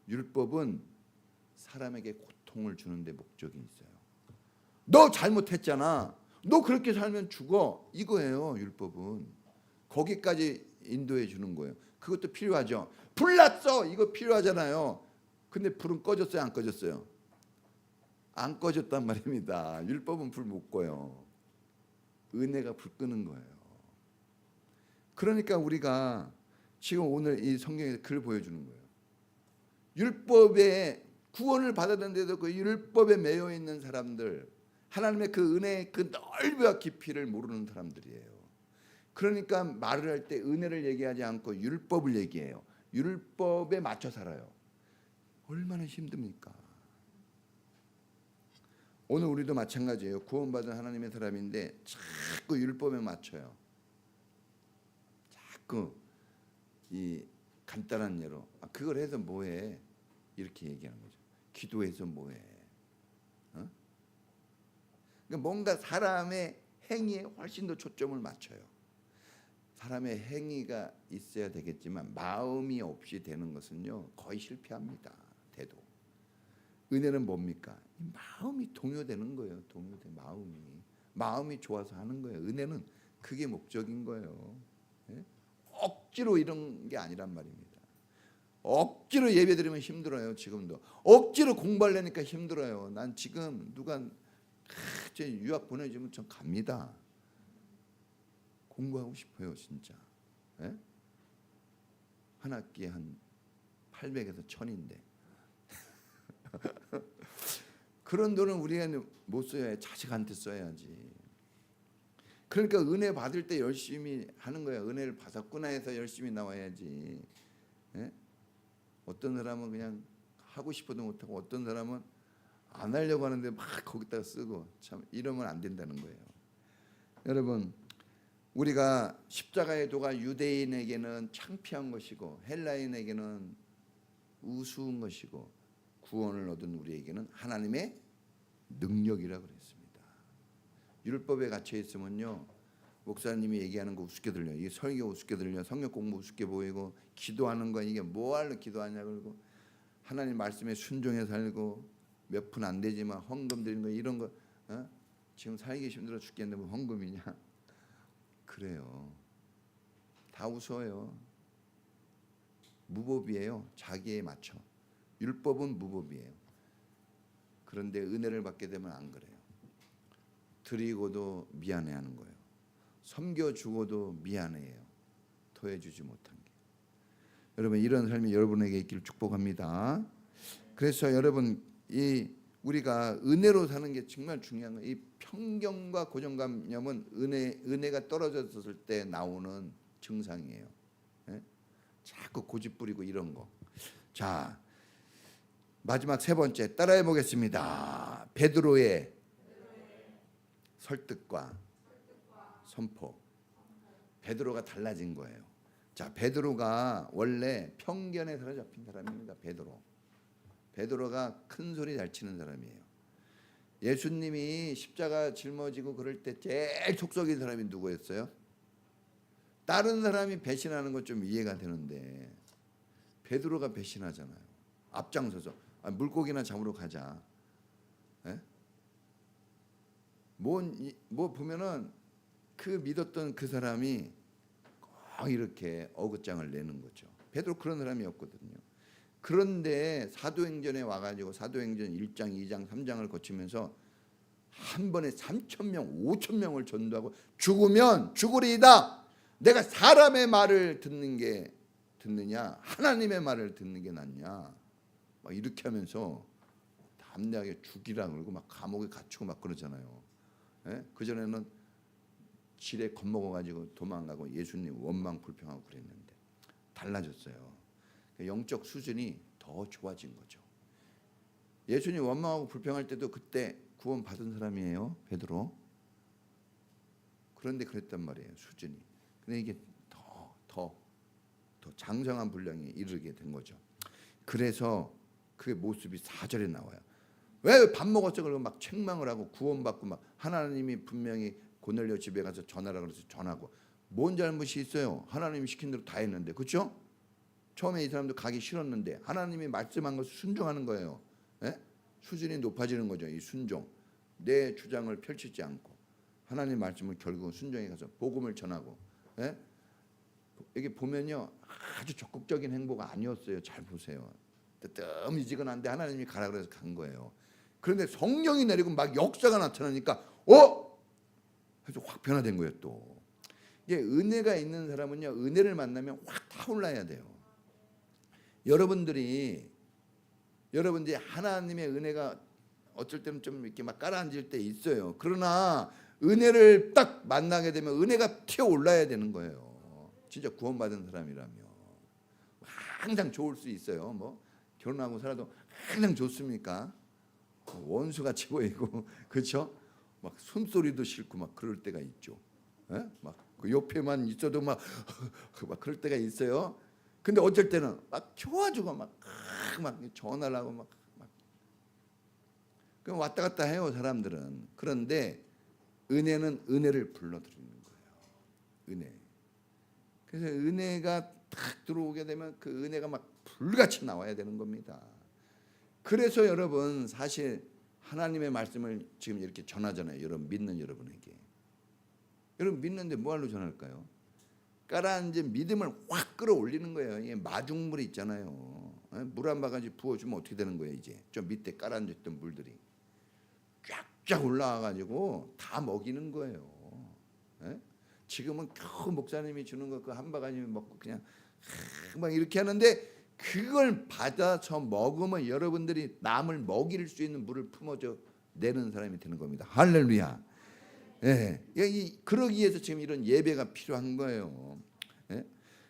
율법은 사람에게 고통을 주는 데 목적이 있어요. 너 잘못했잖아. 너 그렇게 살면 죽어. 이거예요. 율법은. 거기까지 인도해 주는 거예요. 그것도 필요하죠. 불 났어. 이거 필요하잖아요. 근데 불은 꺼졌어요? 안 꺼졌어요? 안 꺼졌단 말입니다. 율법은 불 못 꺼요. 은혜가 불 끄는 거예요. 그러니까 우리가 지금 오늘 이 성경에서 글 보여주는 거예요. 율법에 구원을 받았는데도 그 율법에 매여 있는 사람들, 하나님의 그 은혜의 그 넓이와 깊이를 모르는 사람들이에요. 그러니까 말을 할 때 은혜를 얘기하지 않고 율법을 얘기해요. 율법에 맞춰 살아요. 얼마나 힘듭니까? 오늘 우리도 마찬가지예요. 구원받은 하나님의 사람인데 자꾸 율법에 맞춰요. 자꾸 이 간단한 예로 그걸 해서 뭐해? 이렇게 얘기하는 거죠. 기도해서 뭐해? 그러니까 뭔가 사람의 행위에 훨씬 더 초점을 맞춰요. 사람의 행위가 있어야 되겠지만 마음이 없이 되는 것은요 거의 실패합니다. 돼도. 은혜는 뭡니까? 마음이 동요되는 거예요. 동요된 마음이 좋아서 하는 거예요. 은혜는 그게 목적인 거예요. 억지로 이런 게 아니란 말입니다. 억지로 예배드리면 힘들어요. 지금도 억지로 공부하려니까 힘들어요. 난 지금 누가 제 유학 보내주면 전 갑니다. 공부하고 싶어요. 진짜. 한 학기에 한 800에서 1000인데 그런 돈은 우리가 못 써야 자식한테 써야지. 그러니까 은혜 받을 때 열심히 하는 거야. 은혜를 받았구나 해서 열심히 나와야지. 어떤 사람은 그냥 하고 싶어도 못하고 어떤 사람은 안 하려고 하는데 막 거기다가 쓰고 참 이러면 안 된다는 거예요. 여러분 우리가 십자가의 도가 유대인에게는 창피한 것이고 헬라인에게는 우스운 것이고 구원을 얻은 우리에게는 하나님의 능력이라고 그랬습니다. 율법에 갇혀 있으면요 목사님이 얘기하는 거 우습게 들려. 이게 설교 우습게 들려. 성경 공부 우습게 보이고 기도하는 거 이게 뭐하러 기도하냐 그러고 하나님 말씀에 순종해 살고 몇 푼 안 되지만 헌금 드리는 거 이런 거 지금 살기 힘들어 죽겠는데 뭐 헌금이냐. 그래요. 다 웃어요. 무법이에요. 자기에 맞춰. 율법은 무법이에요. 그런데 은혜를 받게 되면 안 그래요. 드리고도 미안해하는 거예요. 섬겨주고도 미안해요. 더해주지 못한 게. 여러분 이런 삶이 여러분에게 있기를 축복합니다. 그래서 여러분 우리가 은혜로 사는 게 정말 중요한 거예요. 이 편견과 고정관념은 은혜가 떨어졌을 때 나오는 증상이에요. 예? 자꾸 고집 부리고 이런 거. 자, 마지막 세 번째 따라해 보겠습니다. 베드로의 설득과 선포. 베드로가 달라진 거예요. 자, 베드로가 원래 편견에 사로잡힌 사람입니다. 베드로가 큰 소리 잘 치는 사람이에요. 예수님이 십자가 짊어지고 그럴 때 제일 속썩인 사람이 누구였어요? 다른 사람이 배신하는 건 좀 이해가 되는데 베드로가 배신하잖아요. 앞장서서 물고기나 잡으러 가자. 예? 뭐 보면은 그 믿었던 그 사람이 꼭 이렇게 어긋장을 내는 거죠. 베드로 그런 사람이었거든요. 그런데 사도행전에 와가지고 사도행전 1장, 2장, 3장을 거치면서 한 번에 3,000명, 5,000명을 전도하고 죽으면 죽으리이다. 내가 사람의 말을 듣느냐 하나님의 말을 듣는 게 낫냐 막 이렇게 하면서 담대하게 죽이라 그러고 막 감옥에 갇히고 막 그러잖아요. 예? 그전에는 지레 겁먹어가지고 도망가고 예수님 원망 불평하고 그랬는데 달라졌어요. 영적 수준이 더 좋아진 거죠. 예수님 원망하고 불평할 때도 그때 구원 받은 사람이에요, 베드로. 그런데 그랬단 말이에요, 수준이. 근데 이게 더 장성한 분량에 이르게 된 거죠. 그래서 그 모습이 4절에 나와요. 왜 밥 먹었어? 그러고 막 책망을 하고 구원받고 막 하나님이 분명히 고넬료 집에 가서 전하라 그래서 전하고 뭔 잘못이 있어요? 하나님이 시킨 대로 다 했는데, 그렇죠? 처음에 이 사람도 가기 싫었는데 하나님이 말씀한 것을 순종하는 거예요. 예? 수준이 높아지는 거죠. 이 순종. 내 주장을 펼치지 않고 하나님 말씀을 결국은 순종해 가서 복음을 전하고. 예? 이게 보면요 아주 적극적인 행보가 아니었어요. 잘 보세요. 뜨뜻미지근한데 하나님이 가라 그래서 간 거예요. 그런데 성령이 내리고 막 역사가 나타나니까 해서 확 변화된 거예요. 또 이게 은혜가 있는 사람은요 은혜를 만나면 확 타올라야 돼요. 여러분들이 하나님의 은혜가 어쩔 때는 좀 이렇게 막 깔아앉을 때 있어요. 그러나 은혜를 딱 만나게 되면 은혜가 튀어 올라야 되는 거예요. 진짜 구원받은 사람이라면 항상 좋을 수 있어요. 뭐 결혼하고 살아도 항상 좋습니까? 원수같이 보이고 그렇죠? 막 숨소리도 싫고 막 그럴 때가 있죠. 예? 막 그 옆에만 있어도 막 그럴 때가 있어요. 근데 어쩔 때는 막 좋아주고 막 전화를 하고 막 그럼 왔다 갔다 해요 사람들은. 그런데 은혜는 은혜를 불러들이는 거예요. 은혜. 그래서 은혜가 탁 들어오게 되면 그 은혜가 막 불같이 나와야 되는 겁니다. 그래서 여러분 사실 하나님의 말씀을 지금 이렇게 전하잖아요. 여러분 믿는 여러분에게. 여러분 믿는데 뭐하러 전할까요? 깔아앉은 믿음을 확 끌어올리는 거예요. 이 마중물 있잖아요. 물 한 바가지 부어주면 어떻게 되는 거예요? 이제 좀 밑에 깔아앉았던 물들이 쫙쫙 올라와가지고 다 먹이는 거예요. 지금은 겨우 목사님이 주는 거 그 한 바가지 먹고 그냥 막 이렇게 하는데 그걸 받아서 먹으면 여러분들이 남을 먹일 수 있는 물을 품어줘 내는 사람이 되는 겁니다. 할렐루야. 예, 그러기 위해서 지금 이런 예배가 필요한 거예요.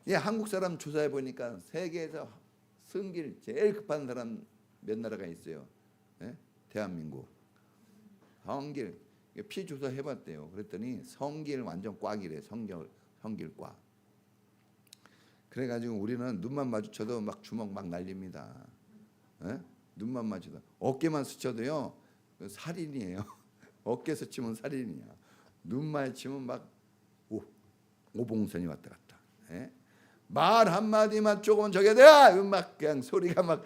예, 한국 사람 조사해 보니까 세계에서 성길 제일 급한 사람 몇 나라가 있어요. 예? 대한민국. 성길 피 조사 해봤대요. 그랬더니 성길 완전 꽉이래. 성길 꽉. 그래가지고 우리는 눈만 마주쳐도 막 주먹 막 날립니다. 예? 눈만 마주쳐도 어깨만 스쳐도요 살인이에요. 어깨 스치면 살인이야. 눈 마주치면 막 오봉선이 왔다 갔다. 예? 말 한마디만 조금 저게 돼! 막 그냥 소리가 막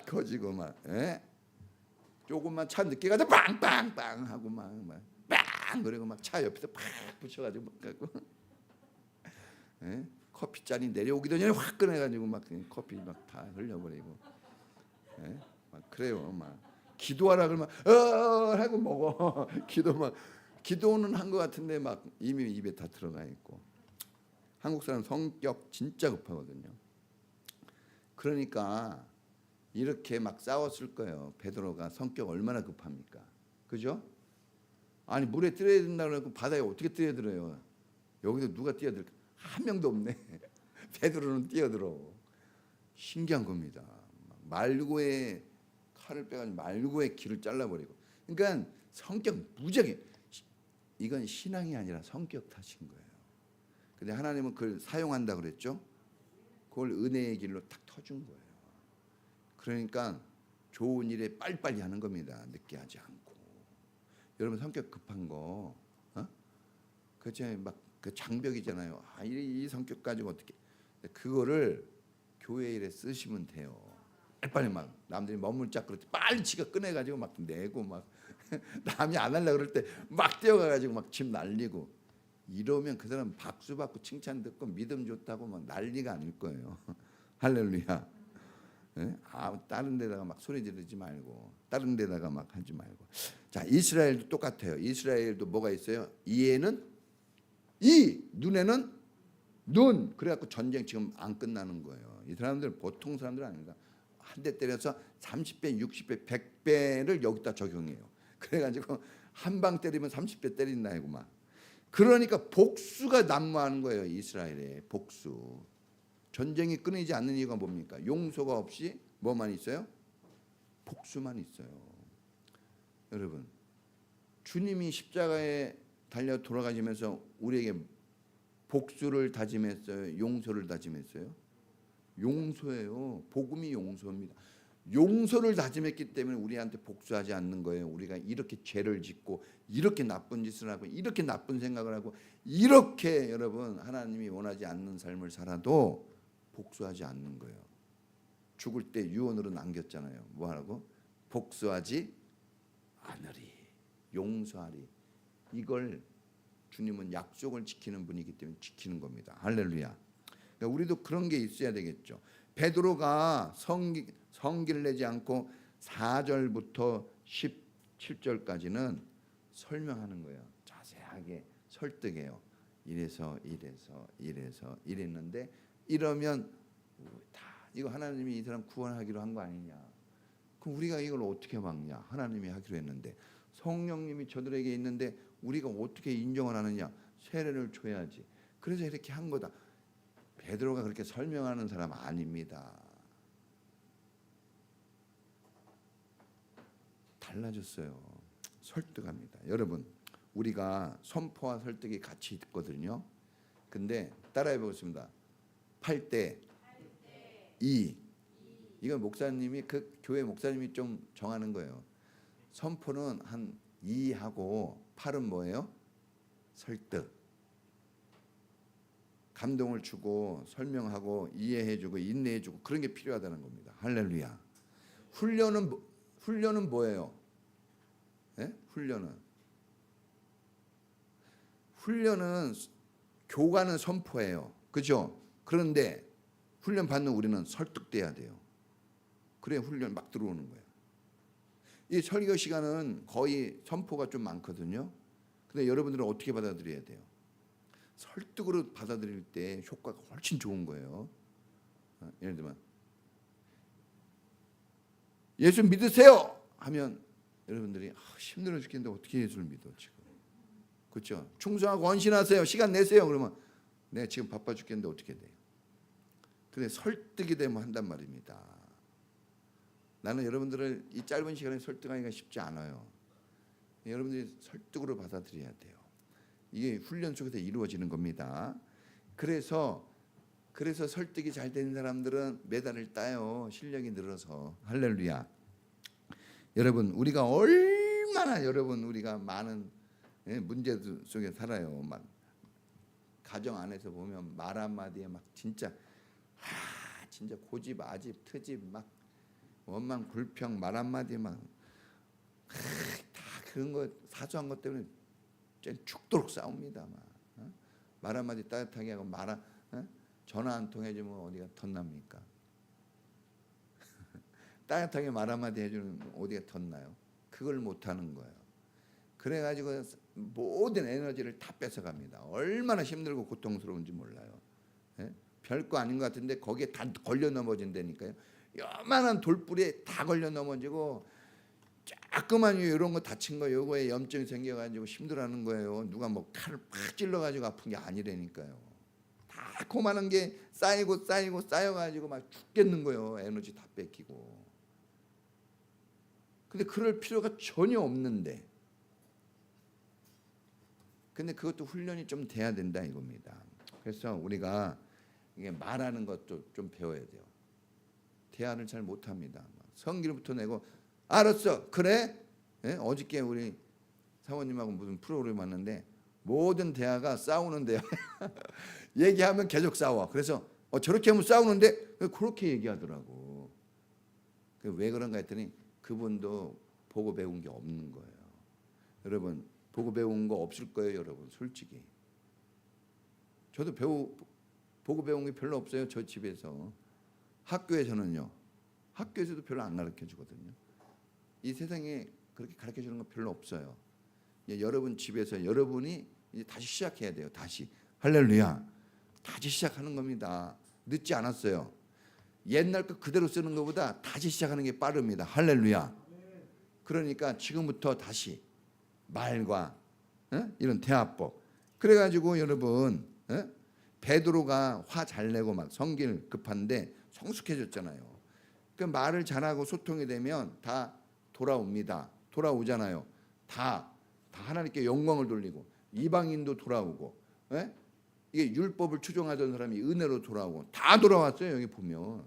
커지고 막 예? 조금만 차 늦게 가도 빵빵빵 하고 빵 그리고 막 차 옆에서 팍 붙여가지고 막 가고 예? 커피 잔이 내려오기도 전에 확 꺼내가지고 막 커피 막 다 흘려버리고 예? 막 그래요. 막 기도하라 그러면 하고 먹어. 기도는 한 것 같은데 막 이미 입에 다 들어가 있고. 한국 사람 성격 진짜 급하거든요. 그러니까 이렇게 막 싸웠을 거예요. 베드로가 성격 얼마나 급합니까? 그죠? 아니 물에 뛰어든다고 해서 바다에 어떻게 뛰어들어요? 여기서 누가 뛰어들까? 한 명도 없네. 베드로는 뛰어들어. 신기한 겁니다. 말고의 칼을 빼가지고 말고의 길을 잘라버리고. 그러니까 성격 무지하게. 이건 신앙이 아니라 성격 탓인 거예요. 근데 하나님은 그걸 사용한다 그랬죠. 그걸 은혜의 길로 탁 터준 거예요. 그러니까 좋은 일에 빨리빨리 하는 겁니다. 늦게 하지 않고. 여러분 성격 급한 거, 그렇죠? 막그 장벽이잖아요. 이 성격 가지고 어떻게? 그거를 교회 일에 쓰시면 돼요. 빨리 막 남들이 머물짝 그럴 때 빨리 지가 꺼내가지고 막 내고 막 남이 안 하려 그럴 때 막 뛰어가가지고 막 집 날리고 이러면 그 사람 박수 받고 칭찬 듣고 믿음 좋다고 막 난리가 아닐 거예요. 할렐루야. 다른 데다가 막 소리 지르지 말고 다른 데다가 막 하지 말고. 자, 이스라엘도 똑같아요. 이스라엘도 뭐가 있어요? 이에는 이, 눈에는 눈. 그래갖고 전쟁 지금 안 끝나는 거예요. 이 사람들 보통 사람들 아닙니다. 한 대 때려서 30배, 60배, 100배를 여기다 적용해요. 그래가지고 한 방 때리면 30배 때린다 이거 막. 그러니까 복수가 난무하는 거예요. 이스라엘의 복수. 전쟁이 끊이지 않는 이유가 뭡니까? 용서가 없이 뭐만 있어요? 복수만 있어요. 여러분, 주님이 십자가에 달려 돌아가시면서 우리에게 복수를 다짐했어요? 용서를 다짐했어요? 용서예요. 복음이 용서입니다. 용서를 다짐했기 때문에 우리한테 복수하지 않는 거예요. 우리가 이렇게 죄를 짓고 이렇게 나쁜 짓을 하고 이렇게 나쁜 생각을 하고 이렇게 여러분 하나님이 원하지 않는 삶을 살아도 복수하지 않는 거예요. 죽을 때 유언으로 남겼잖아요. 뭐 하라고? 복수하지 않으리, 용서하리. 이걸 주님은 약속을 지키는 분이기 때문에 지키는 겁니다. 할렐루야. 그러니까 우리도 그런 게 있어야 되겠죠. 베드로가 성기를 내지 않고 4절부터 17절까지는 설명하는 거예요. 자세하게 설득해요. 이래서 이랬는데 이러면 다 이거 하나님이 이 사람 구원하기로 한 거 아니냐. 그럼 우리가 이걸 어떻게 막냐. 하나님이 하기로 했는데 성령님이 저들에게 있는데 우리가 어떻게 인정을 하느냐. 세례를 줘야지. 그래서 이렇게 한 거다. 베드로가 그렇게 설명하는 사람 아닙니다. 달라졌어요. 설득합니다. 여러분, 우리가 선포와 설득이 같이 있거든요. 근데 따라해 보겠습니다. 8대 2. 이건 목사님이 그 교회 목사님이 좀 정하는 거예요. 선포는 한 2하고 8은 뭐예요? 설득. 감동을 주고 설명하고 이해해주고 인내해주고 그런 게 필요하다는 겁니다. 할렐루야. 훈련은 뭐예요? 네? 훈련은 교관은 선포해요. 그죠? 그런데 훈련 받는 우리는 설득돼야 돼요. 그래야 훈련 막 들어오는 거예요. 이 설교 시간은 거의 선포가 좀 많거든요. 근데 여러분들은 어떻게 받아들여야 돼요? 설득으로 받아들일 때 효과가 훨씬 좋은 거예요. 예를 들면 예수 믿으세요 하면 여러분들이 힘들어 죽겠는데 어떻게 예수를 믿어 지금. 그렇죠? 충성하고 헌신하세요. 시간 내세요. 그러면 내가 지금 바빠 죽겠는데 어떻게 돼요? 근데 설득이 되면 한단 말입니다. 나는 여러분들을 이 짧은 시간에 설득하기가 쉽지 않아요. 여러분들이 설득으로 받아들여야 돼요. 이게 훈련 속에서 이루어지는 겁니다. 그래서 설득이 잘 되는 사람들은 메달을 따요. 실력이 늘어서. 할렐루야. 여러분 우리가 얼마나 우리가 많은 문제 속에 살아요. 막 가정 안에서 보면 말 한마디에 막 진짜 고집 아집 트집 막 원망 불평 말 한마디에 막 다 그런 거 사소한 것 때문에 죽도록 싸웁니다. 말 한마디 따뜻하게 하고 전화 한 통 해주면 어디가 덧납니까? 따뜻하게 말 한마디 해주면 어디가 덧나요? 그걸 못하는 거예요. 그래가지고 모든 에너지를 다 뺏어갑니다. 얼마나 힘들고 고통스러운지 몰라요. 별거 아닌 것 같은데 거기에 다 걸려 넘어진다니까요. 요만한 돌뿌리에 다 걸려 넘어지고 조그만 이런 거 다친 거 요거에 염증이 생겨가지고 힘들어하는 거예요. 누가 뭐 칼을 팍 찔러가지고 아픈 게 아니라니까요. 다 그만한 게 쌓이고 쌓여가지고 막 죽겠는 거예요. 에너지 다 뺏기고. 근데 그럴 필요가 전혀 없는데. 근데 그것도 훈련이 좀 돼야 된다 이겁니다. 그래서 우리가 이게 말하는 것도 좀 배워야 돼요. 대화를 잘 못합니다. 성기부터 내고 알았어 그래? 예? 어저께 우리 사모님하고 무슨 프로그램 왔는데 모든 대화가 싸우는 대화. 얘기하면 계속 싸워. 그래서 저렇게 하면 싸우는데 그렇게 얘기하더라고. 왜 그런가 했더니 그분도 보고 배운 게 없는 거예요. 여러분 보고 배운 거 없을 거예요. 여러분 솔직히 저도 보고 배운 게 별로 없어요. 저 집에서. 학교에서는요. 학교에서도 별로 안 가르쳐 주거든요. 이 세상에 그렇게 가르쳐 주는 거 별로 없어요. 여러분 집에서 여러분이 이제 다시 시작해야 돼요. 다시 할렐루야. 다시 시작하는 겁니다. 늦지 않았어요. 옛날 거 그대로 쓰는 것보다 다시 시작하는 게 빠릅니다. 할렐루야. 그러니까 지금부터 다시 말과 이런 대화법. 그래가지고 여러분 베드로가 화 잘 내고 막 성질 급한데 성숙해졌잖아요. 그 말을 잘하고 소통이 되면 다 돌아옵니다. 돌아오잖아요. 다 하나님께 영광을 돌리고 이방인도 돌아오고 이게 율법을 추종하던 사람이 은혜로 돌아오고 다 돌아왔어요. 여기 보면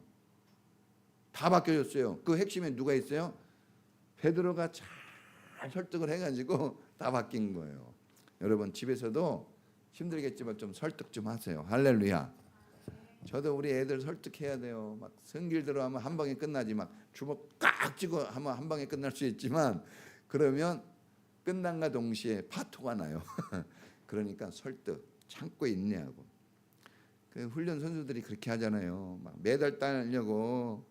다 바뀌어졌어요. 그 핵심에 누가 있어요? 베드로가 잘 설득을 해가지고 다 바뀐 거예요. 여러분 집에서도 힘들겠지만 좀 설득 좀 하세요. 할렐루야. 저도 우리 애들 설득해야 돼요. 막 성길 들어가면 한 방에 끝나지 막 주먹 꽉 쥐고 하면 한 방에 끝날 수 있지만 그러면 끝난과 동시에 파토가 나요. 그러니까 설득 참고 인내하고. 그 훈련 선수들이 그렇게 하잖아요. 막 매달 따려고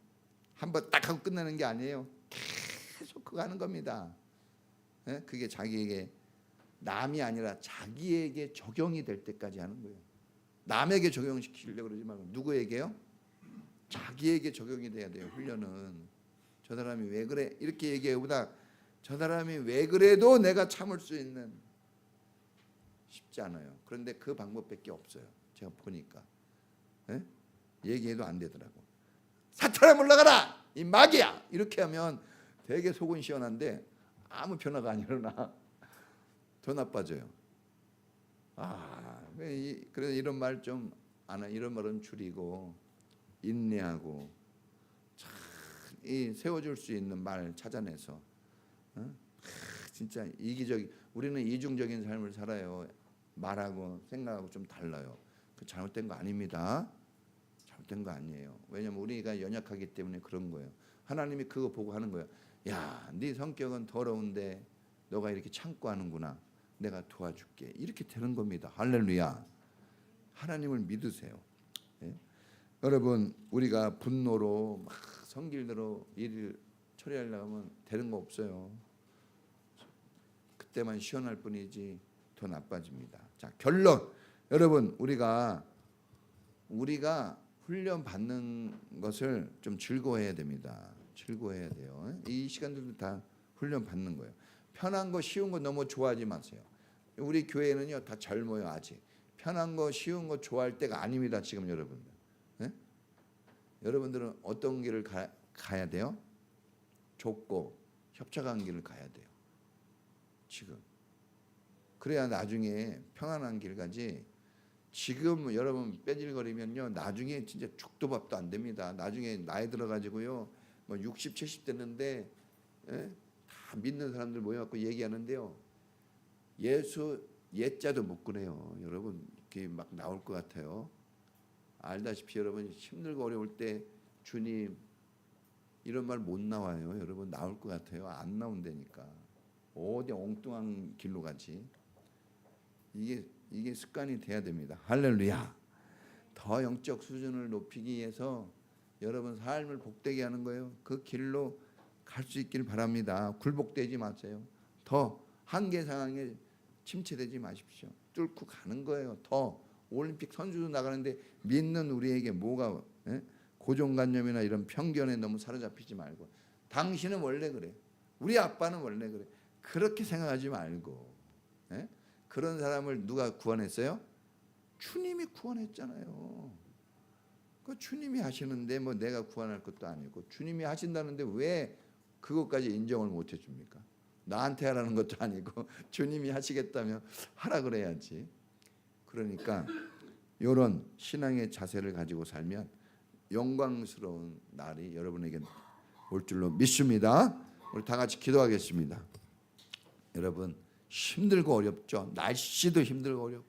한 번 딱 하고 끝나는 게 아니에요. 계속 그거 하는 겁니다. 그게 자기에게 남이 아니라 자기에게 적용이 될 때까지 하는 거예요. 남에게 적용시키려고 그러지 말고 누구에게요? 자기에게 적용이 돼야 돼요. 훈련은. 저 사람이 왜 그래? 이렇게 얘기해보다 저 사람이 왜 그래도 내가 참을 수 있는 쉽지 않아요. 그런데 그 방법밖에 없어요. 제가 보니까 얘기해도 안 되더라고. 사탄아 물러가라! 이 마귀야! 이렇게 하면 되게 속은 시원한데 아무 변화가 안 일어나. 더 나빠져요. 그래서 이런 말 좀 안 해. 이런 말은 줄이고 인내하고 참 이 세워줄 수 있는 말 찾아내서 진짜 이기적인 우리는 이중적인 삶을 살아요. 말하고 생각하고 좀 달라요. 그 잘못된 거 아닙니다. 잘못된 거 아니에요. 왜냐면 우리가 연약하기 때문에 그런 거예요. 하나님이 그거 보고 하는 거예요. 야, 네 성격은 더러운데 너가 이렇게 참고 하는구나. 내가 도와줄게. 이렇게 되는 겁니다. 할렐루야. 하나님을 믿으세요. 여러분 우리가 분노로 막 성길대로 일을 처리하려고 하면 되는 거 없어요. 그때만 시원할 뿐이지 더 나빠집니다. 자, 결론. 여러분 우리가 훈련 받는 것을 좀 즐거워해야 됩니다. 즐거워해야 돼요. 이 시간들도 다 훈련 받는 거예요. 편한 거 쉬운 거 너무 좋아하지 마세요. 우리 교회는요 다 젊어요. 아직 편한 거 쉬운 거 좋아할 때가 아닙니다. 지금 여러분들. 여러분들은 어떤 길을 가야 돼요? 좁고 협착한 길을 가야 돼요. 지금 그래야 나중에 평안한 길 가지. 지금 여러분 빼질거리면요 나중에 진짜 죽도 밥도 안 됩니다. 나중에 나이 들어가지고요 뭐 60, 70 됐는데 다 믿는 사람들 모여갖고 얘기하는데요 예수 옛자도 못 꺼내요. 여러분 이렇게 막 나올 것 같아요. 알다시피 여러분 힘들고 어려울 때 주님 이런 말 못 나와요. 여러분 나올 것 같아요. 안 나온다니까. 어디 엉뚱한 길로 가지. 이게 습관이 돼야 됩니다. 할렐루야. 더 영적 수준을 높이기 위해서 여러분 삶을 복되게 하는 거예요. 그 길로 갈 수 있길 바랍니다. 굴복되지 마세요. 더 한계 상황에 침체되지 마십시오. 뚫고 가는 거예요. 더 올림픽 선수도 나가는데 믿는 우리에게 뭐가 고정관념이나 이런 편견에 너무 사로잡히지 말고 당신은 원래 그래. 우리 아빠는 원래 그래. 그렇게 생각하지 말고 그런 사람을 누가 구원했어요? 주님이 구원했잖아요. 그 주님이 하시는데 뭐 내가 구원할 것도 아니고 주님이 하신다는데 왜 그것까지 인정을 못 해줍니까? 나한테 하라는 것도 아니고 주님이 하시겠다면 하라 그래야지. 그러니까 이런 신앙의 자세를 가지고 살면 영광스러운 날이 여러분에게 올 줄로 믿습니다. 우리 다 같이 기도하겠습니다. 여러분 힘들고 어렵죠. 날씨도 힘들고 어렵고